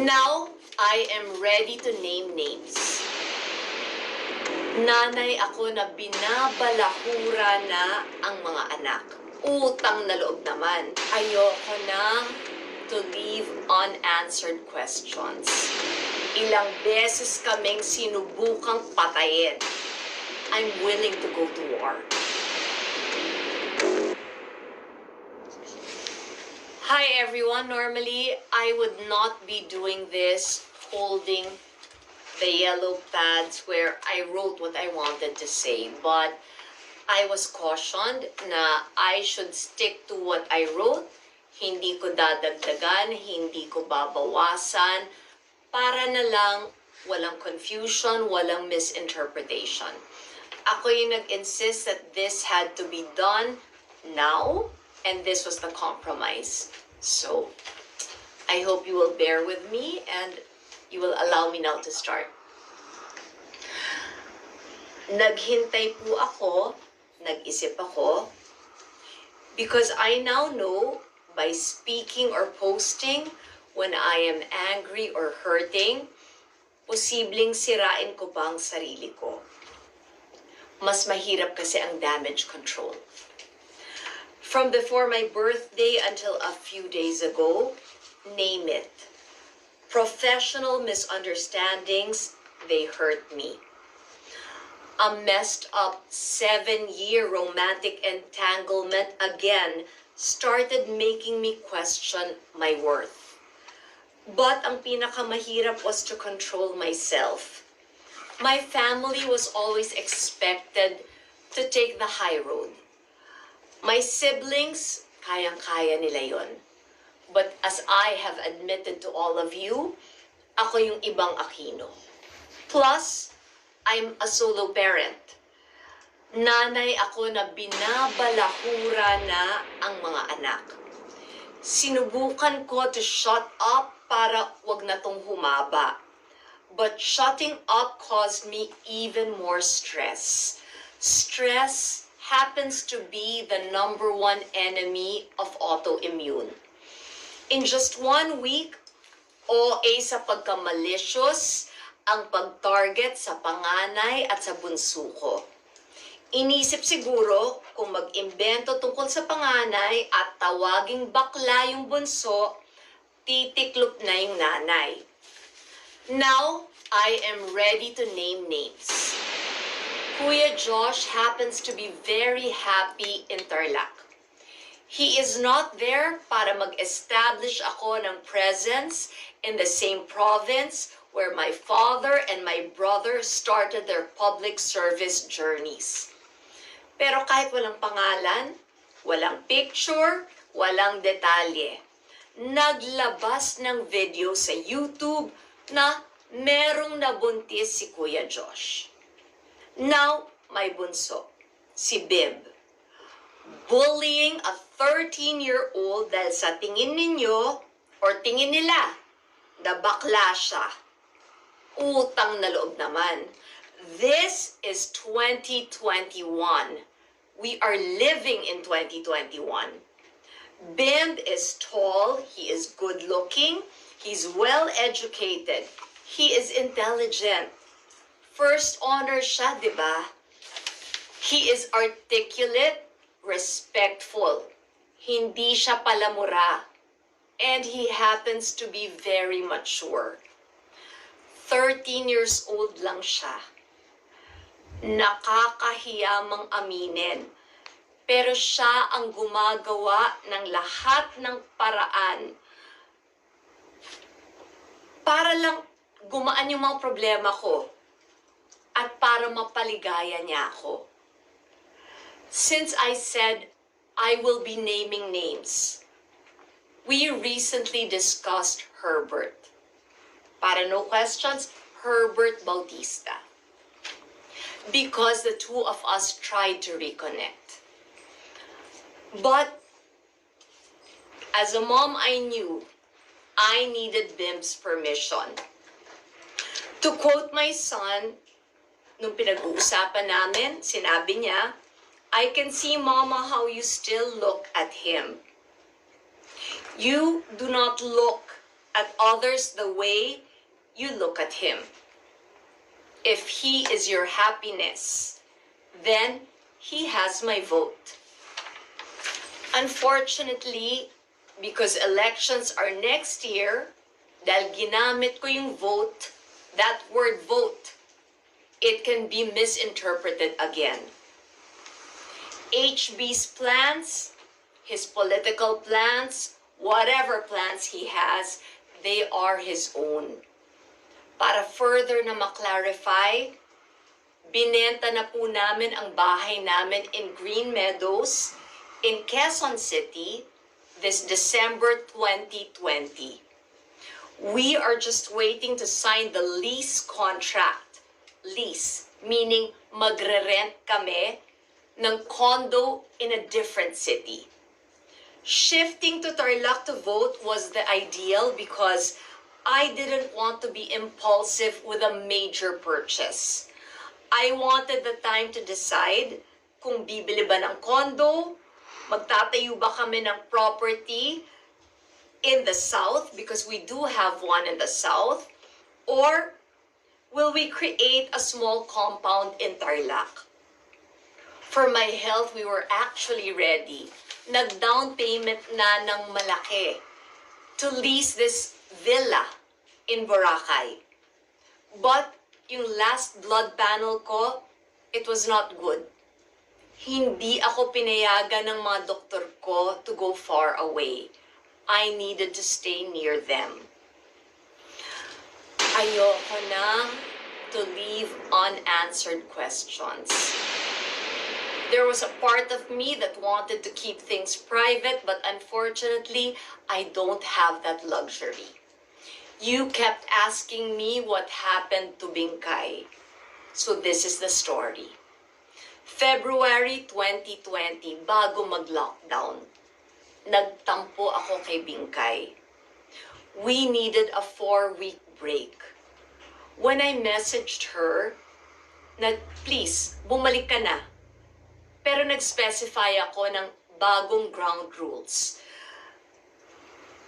Now, I am ready to name names. Nanay ako na binabalahura na ang mga anak. Utang na loob naman. Ayoko na to leave unanswered questions. Ilang beses kaming sinubukang patayin. I'm willing to go to war. Hi everyone, normally I would not be doing this, holding the yellow pads where I wrote what I wanted to say, but I was cautioned na I should stick to what I wrote. Hindi ko dadagdagan, hindi ko babawasan, para na lang walang confusion, walang misinterpretation. Ako yung nag-insist that this had to be done now, and this was the compromise. So, I hope you will bear with me and you will allow me now to start. Naghintay po ako, nag-isip ako, because I now know by speaking or posting when I am angry or hurting, posibleng sirain ko ba ang sarili ko? Mas mahirap kasi ang damage control. From before my birthday until a few days ago, name it. Professional misunderstandings, they hurt me. A messed up 7-year romantic entanglement again started making me question my worth. But ang pinakamahirap was to control myself. My family was always expected to take the high road. My siblings, kayang-kaya nila yon. But as I have admitted to all of you, ako yung ibang Aquino. Plus, I'm a solo parent. Nanay ako na binabalahura na ang mga anak. Sinubukan ko to shut up para wag na tong humaba. But shutting up caused me even more stress. Stress happens to be the #1 enemy of autoimmune. In just 1 week, OA sa pagka-malicious ang pag-target sa panganay at sa bunso ko. Inisip siguro kung mag-imbento tungkol sa panganay at tawaging bakla yung bunso, titiklop na yung nanay. Now, I am ready to name names. Kuya Josh happens to be very happy in Tarlac. He is not there para mag-establish ako ng presence in the same province where my father and my brother started their public service journeys. Pero kahit walang pangalan, walang picture, walang detalye, naglabas ng video sa YouTube na merong nabuntis si Kuya Josh. Now, my bunso, si Bib, bullying a 13-year-old dahil sa tingin ninyo or tingin nila na bakla siya. Utang na loob naman. This is 2021. We are living in 2021. Bib is tall, he is good-looking, he's well-educated, he is intelligent. First honor siya, di ba? He is articulate, respectful. Hindi siya palamura. And he happens to be very mature. 13 years old lang siya. Nakakahiyamang aminin. Pero siya ang gumagawa ng lahat ng paraan para lang gumaan yung mga problema ko at para mapaligaya niya ako. Since I said I will be naming names, we recently discussed Herbert. Para no questions, Herbert Bautista. Because the two of us tried to reconnect. But as a mom, I knew I needed Bim's permission. To quote my son, nung pinag-uusapan namin, sinabi niya, I can see, Mama, how you still look at him. You do not look at others the way you look at him. If he is your happiness, then he has my vote. Unfortunately, because elections are next year, dahil ginamit ko yung vote, that word vote, it can be misinterpreted again. HB's plans, his political plans, whatever plans he has, they are his own. Para further na maklarify, binenta na po namin ang bahay namin in Green Meadows in Quezon City this December 2020. We are just waiting to sign the lease contract. Lease, meaning magre-rent kami ng condo in a different city. Shifting to Tarlac to vote was the ideal because I didn't want to be impulsive with a major purchase. I wanted the time to decide kung bibili ba ng condo, magtatayo ba kami ng property in the south because we do have one in the south, or will we create a small compound in Tarlac? For my health, we were actually ready. Nag-down payment na ng malaki to lease this villa in Boracay. But yung last blood panel ko, it was not good. Hindi ako pinayagan ng mga doktor ko to go far away. I needed to stay near them. Ayoko na to leave unanswered questions. There was a part of me that wanted to keep things private, but unfortunately, I don't have that luxury. You kept asking me what happened to Bingkay. So this is the story. February 2020, bago mag-lockdown, nagtampo ako kay Bingkay. We needed a 4-week break. When I messaged her, na please, bumalik ka na. Pero nag-specify ako ng bagong ground rules.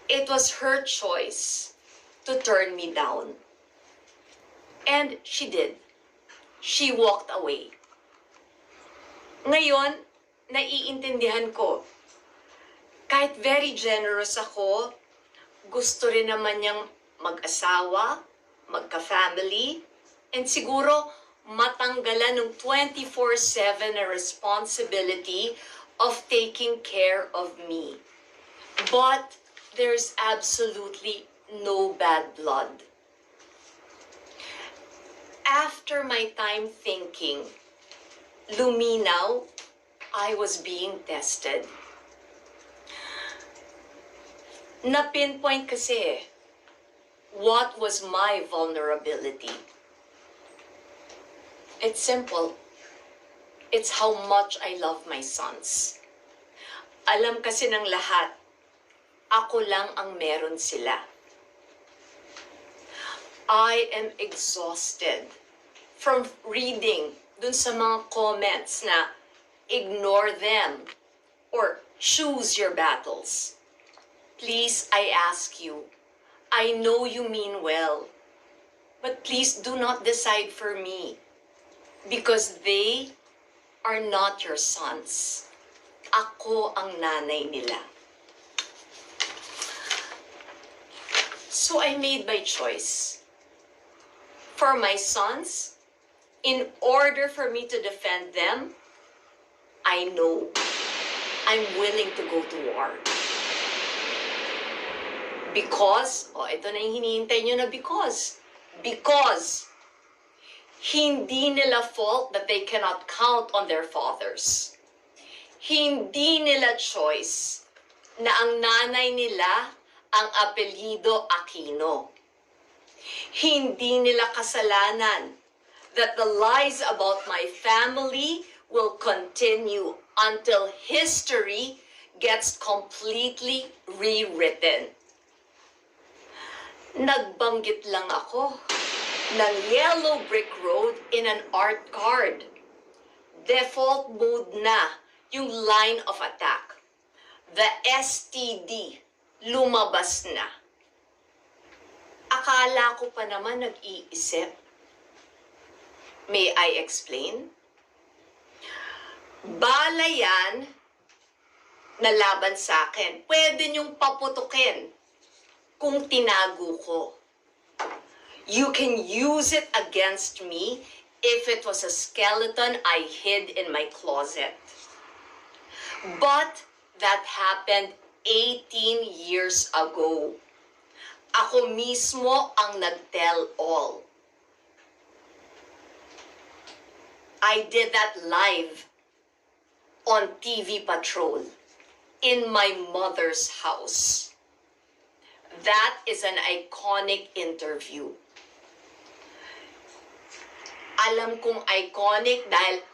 It was her choice to turn me down. And she did. She walked away. Ngayon, naiintindihan ko. Kahit very generous ako, gusto rin naman niyang mag-asawa, magka-family, and siguro matanggalan ng 24/7 na responsibility of taking care of me. But there's absolutely no bad blood. After my time thinking, luminaw, I was being tested. Na-pinpoint kasi what was my vulnerability. It's simple. It's how much I love my sons. Alam kasi ng lahat, ako lang ang meron sila. I am exhausted from reading dun sa mga comments na ignore them or choose your battles. Please, I ask you, I know you mean well, but please do not decide for me. Because they are not your sons. Ako ang nanay nila. So I made my choice. For my sons, in order for me to defend them, I know I'm willing to go to war. Because, ito na yung hinihintay nyo na because. Because hindi nila fault that they cannot count on their fathers. Hindi nila choice na ang nanay nila ang apelyido Aquino. Hindi nila kasalanan that the lies about my family will continue until history gets completely rewritten. Nagbanggit lang ako ng yellow brick road in an art card. Default mode na yung line of attack. The STD lumabas na. Akala ko pa naman nag-iisip. May I explain? Bala yan na laban sa akin. Pwede niyong paputukin kung tinago ko. You can use it against me if it was a skeleton I hid in my closet. But that happened 18 years ago. Ako mismo ang nag-tell all. I did that live on TV Patrol in my mother's house. That is an iconic interview. Alam kong iconic dahil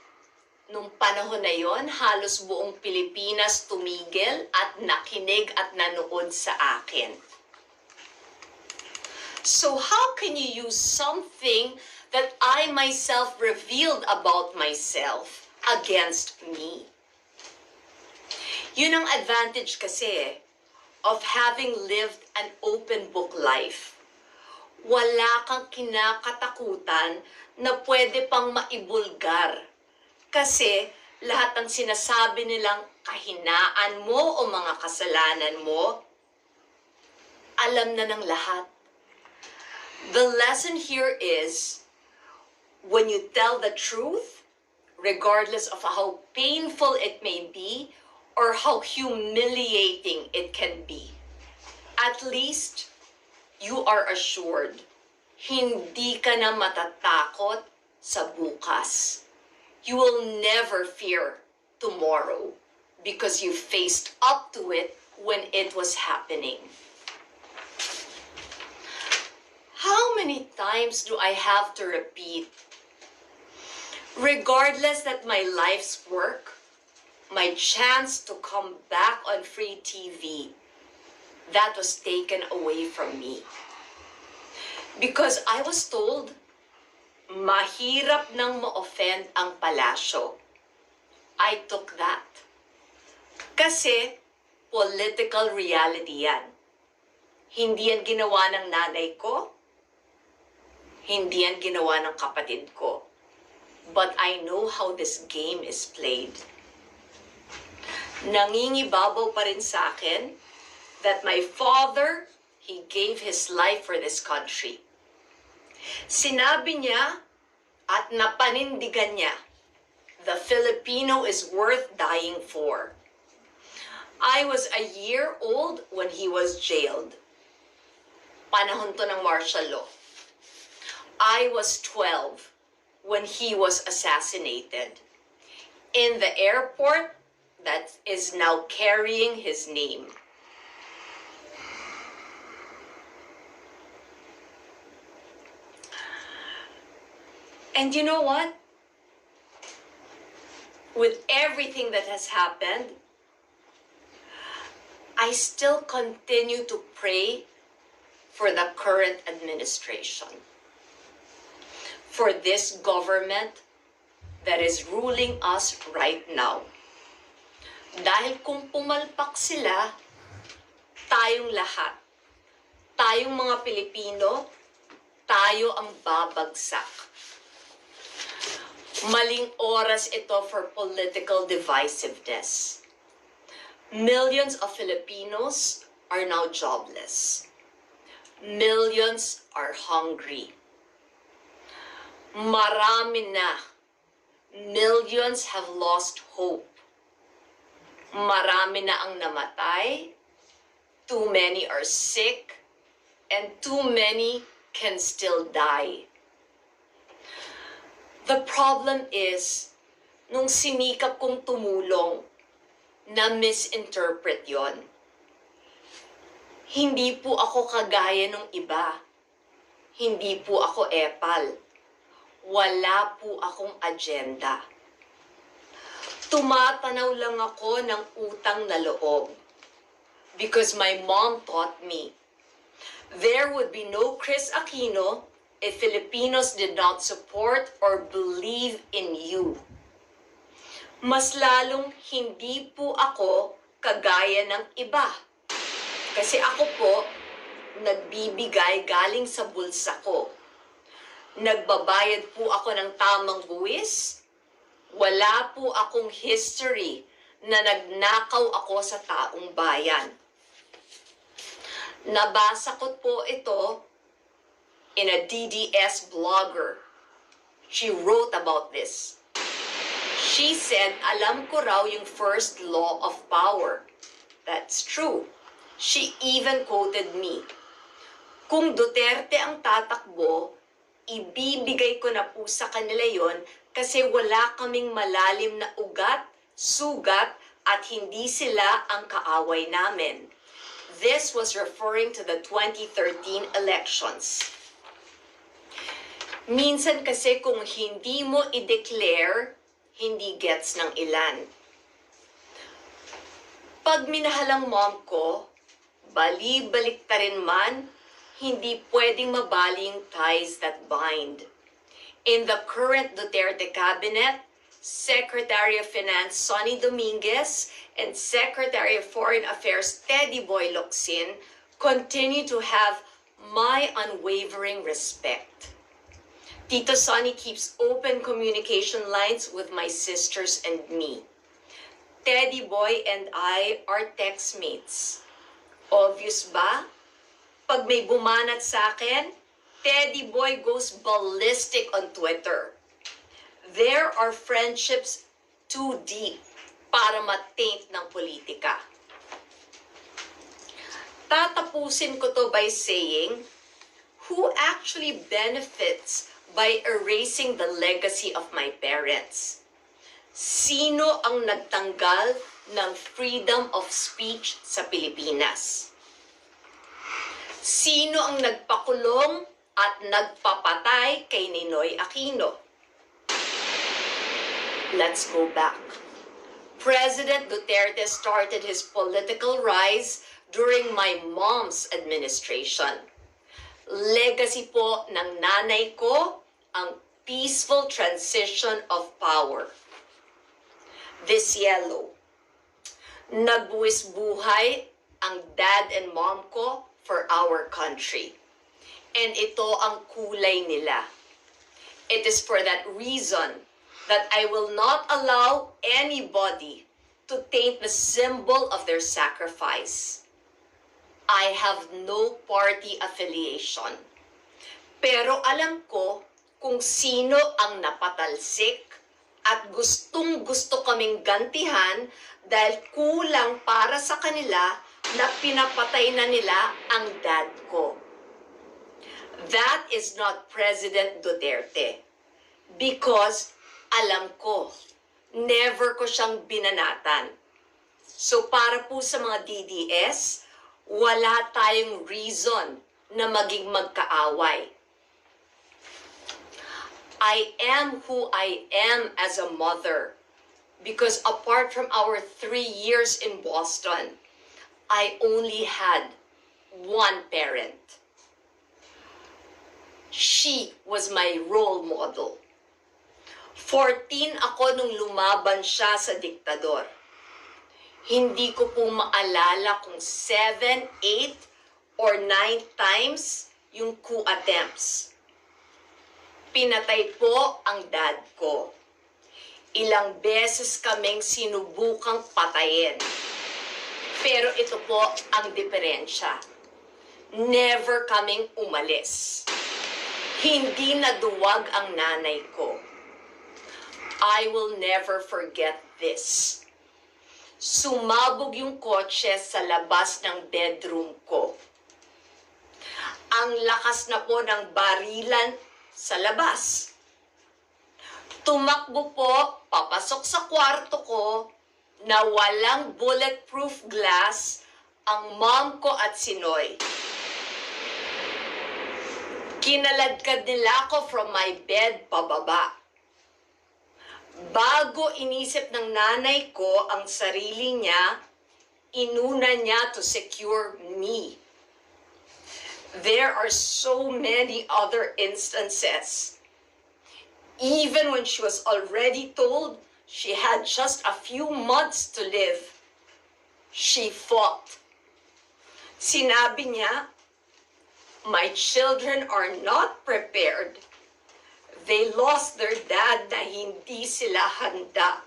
nung panahon na yon, halos buong Pilipinas tumigil at nakinig at nanood sa akin. So how can you use something that I myself revealed about myself against me? Yun ang advantage kasi of having lived an open book life. Wala kang kinakatakutan na pwede pang maibulgar. Kasi lahat ng sinasabi nilang kahinaan mo o mga kasalanan mo, alam na ng lahat. The lesson here is, when you tell the truth, regardless of how painful it may be or how humiliating it can be, at least you are assured, hindi ka na matatakot sa bukas. You will never fear tomorrow because you faced up to it when it was happening. How many times do I have to repeat? Regardless that my life's work, my chance to come back on free TV, that was taken away from me. Because I was told, mahirap nang ma-offend ang palasyo. I took that. Kasi political reality yan. Hindi yan ginawa ng nanay ko. Hindi yan ginawa ng kapatid ko. But I know how this game is played. Nangingibabaw pa rin sa akin that my father, he gave his life for this country. Sinabi niya at napanindigan niya, the Filipino is worth dying for. I was a year old when he was jailed. Panahon to ng martial law. I was 12 when he was assassinated in the airport that is now carrying his name. And you know what? With everything that has happened, I still continue to pray for the current administration, for this government that is ruling us right now. Dahil kung pumalpak sila, tayong lahat, tayong mga Pilipino, tayo ang babagsak. Maling oras ito for political divisiveness. Millions of Filipinos are now jobless. Millions are hungry. Marami na. Millions have lost hope. Marami na ang namatay. Too many are sick. And too many can still die. The problem is, nung sinikap kong tumulong, na-misinterpret yon. Hindi po ako kagaya ng iba. Hindi po ako epal. Wala po akong agenda. Tumatanaw lang ako ng utang na loob. Because my mom taught me, there would be no Kris Aquino if Filipinos did not support or believe in you. Mas lalong hindi po ako kagaya ng iba. Kasi ako po, nagbibigay galing sa bulsa ko. Nagbabayad po ako ng tamang buwis. Wala po akong history na nagnakaw ako sa taong bayan. Nabasa ko po ito in a DDS blogger. She wrote about this. She said, alam ko raw yung first law of power. That's true. She even quoted me. Kung Duterte ang tatakbo, ibibigay ko na po sa kanila yon kasi wala kaming malalim na ugat, sugat, at hindi sila ang kaaway namin. This was referring to the 2013 elections. Minsan kasi kung hindi mo i-declare, hindi gets ng ilan. Pag minahal ang mom ko, bali-balik ta rin man, hindi pwedeng mabali yung ties that bind. In the current Duterte cabinet, Secretary of Finance Sonny Dominguez and Secretary of Foreign Affairs Teddy Boy Locsin continue to have my unwavering respect. Tito Sonny keeps open communication lines with my sisters and me. Teddy Boy and I are textmates. Obvious ba? Pag may bumanat sa akin, Teddy Boy goes ballistic on Twitter. There are friendships too deep para ma-taint ng politika. Tatapusin ko to by saying, who actually benefits by erasing the legacy of my parents? Sino ang nagtanggal ng freedom of speech sa Pilipinas? Sino ang nagpakulong at nagpapatay kay Ninoy Aquino? Let's go back. President Duterte started his political rise during my mom's administration. Legacy po ng nanay ko ang peaceful transition of power. This yellow. Nagbuwis buhay ang dad and mom ko for our country. And ito ang kulay nila. It is for that reason that I will not allow anybody to taint the symbol of their sacrifice. I have no party affiliation. Pero alam ko kung sino ang napatalsik at gustong-gusto kaming gantihan dahil kulang para sa kanila na pinapatay na nila ang dad ko. That is not President Duterte. Because alam ko, never ko siyang binanatan. So para po sa mga DDS, wala tayong reason na maging magkaaway. I am who I am as a mother because apart from our 3 years in Boston, I only had one parent. She was my role model. 14 ako nung lumaban siya sa diktador. Hindi ko po maalala kung 7, 8, or 9 times yung coup attempts. Pinatay po ang dad ko. Ilang beses kaming sinubukang patayin. Pero ito po ang diferensya. Never kaming umalis. Hindi naduwag ang nanay ko. I will never forget this. Sumabog yung kotse sa labas ng bedroom ko. Ang lakas na po ng barilan sa labas. Tumakbo po, papasok sa kwarto ko, na walang bulletproof glass ang mom ko at si Noy. Kinaladkad nila ako from my bed pababa. Bago inisip ng nanay ko ang sarili niya, inuna niya to secure me. There are so many other instances. Even when she was already told she had just a few months to live, she fought. Sinabi niya, My children are not prepared. They lost their dad na hindi sila handa.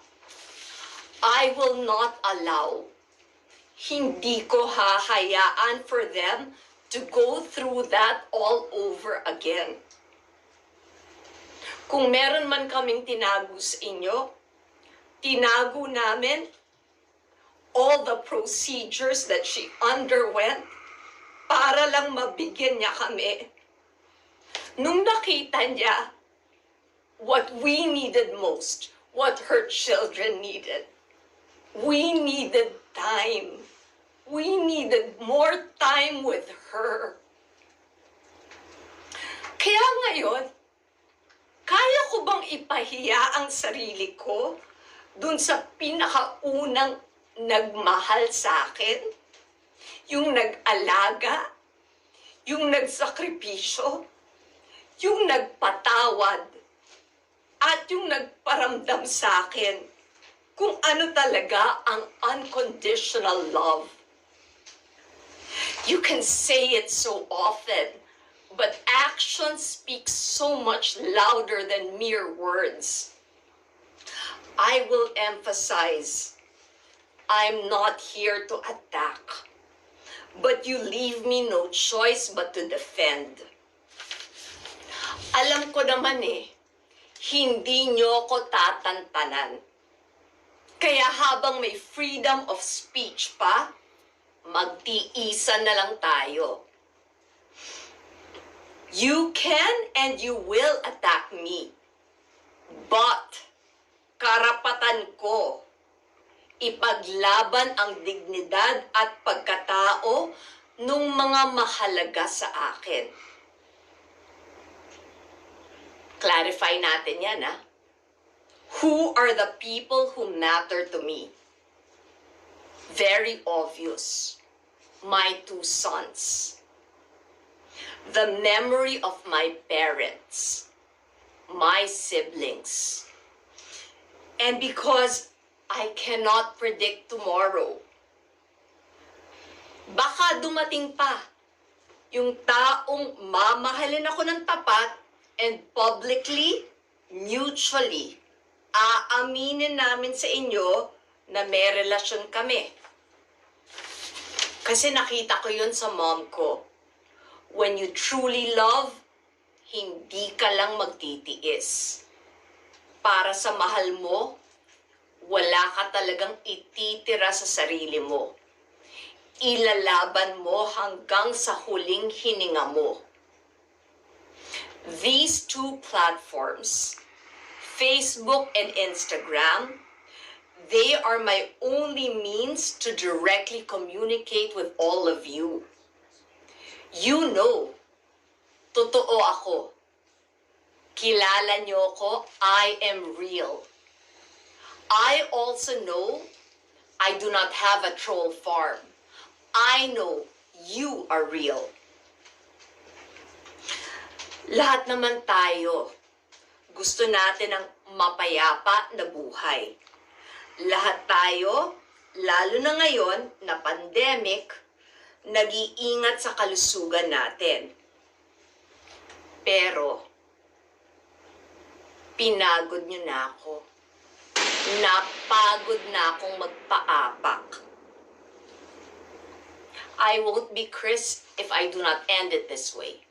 I will not allow. Hindi ko hahayaan for them to go through that all over again. Kung meron man kaming tinago sa inyo, tinago namin all the procedures that she underwent para lang mabigyan niya kami. Nung nakita niya what we needed most, what her children needed, we needed time. We needed more time with her. Kaya ngayon, kaya ko bang ipahiya ang sarili ko dun sa pinakaunang nagmahal sa akin? Yung nag-alaga, yung nagsakripisyo, yung nagpatawad, at yung nagparamdam sa akin kung ano talaga ang unconditional love. You can say it so often, but action speaks so much louder than mere words. I will emphasize, I'm not here to attack, but you leave me no choice but to defend. Alam ko naman hindi nyo ko tatantanan. Kaya habang may freedom of speech pa, magtiisan na lang tayo. You can and you will attack me. But, karapatan ko ipaglaban ang dignidad at pagkatao nung mga mahalaga sa akin. Clarify natin yan, Who are the people who matter to me? Very obvious. My 2 sons. The memory of my parents. My siblings. And because I cannot predict tomorrow, baka dumating pa yung taong mamahalin ako ng tapat and publicly, mutually, aaminin namin sa inyo na may relasyon kami. Kasi nakita ko yun sa mom ko. When you truly love, hindi ka lang magtitiis. Para sa mahal mo, wala ka talagang ititira sa sarili mo. Ilalaban mo hanggang sa huling hininga mo. These 2 platforms, Facebook and Instagram, they are my only means to directly communicate with all of you. You know, totoo ako. Kilala niyo ko, I am real. I also know I do not have a troll farm. I know you are real. Lahat naman tayo, gusto natin ng mapayapa na buhay. Lahat tayo, lalo na ngayon na pandemic, nag-iingat sa kalusugan natin. Pero, pinagod niyo na ako. Napagod na akong magpaapak. I won't be Kris if I do not end it this way.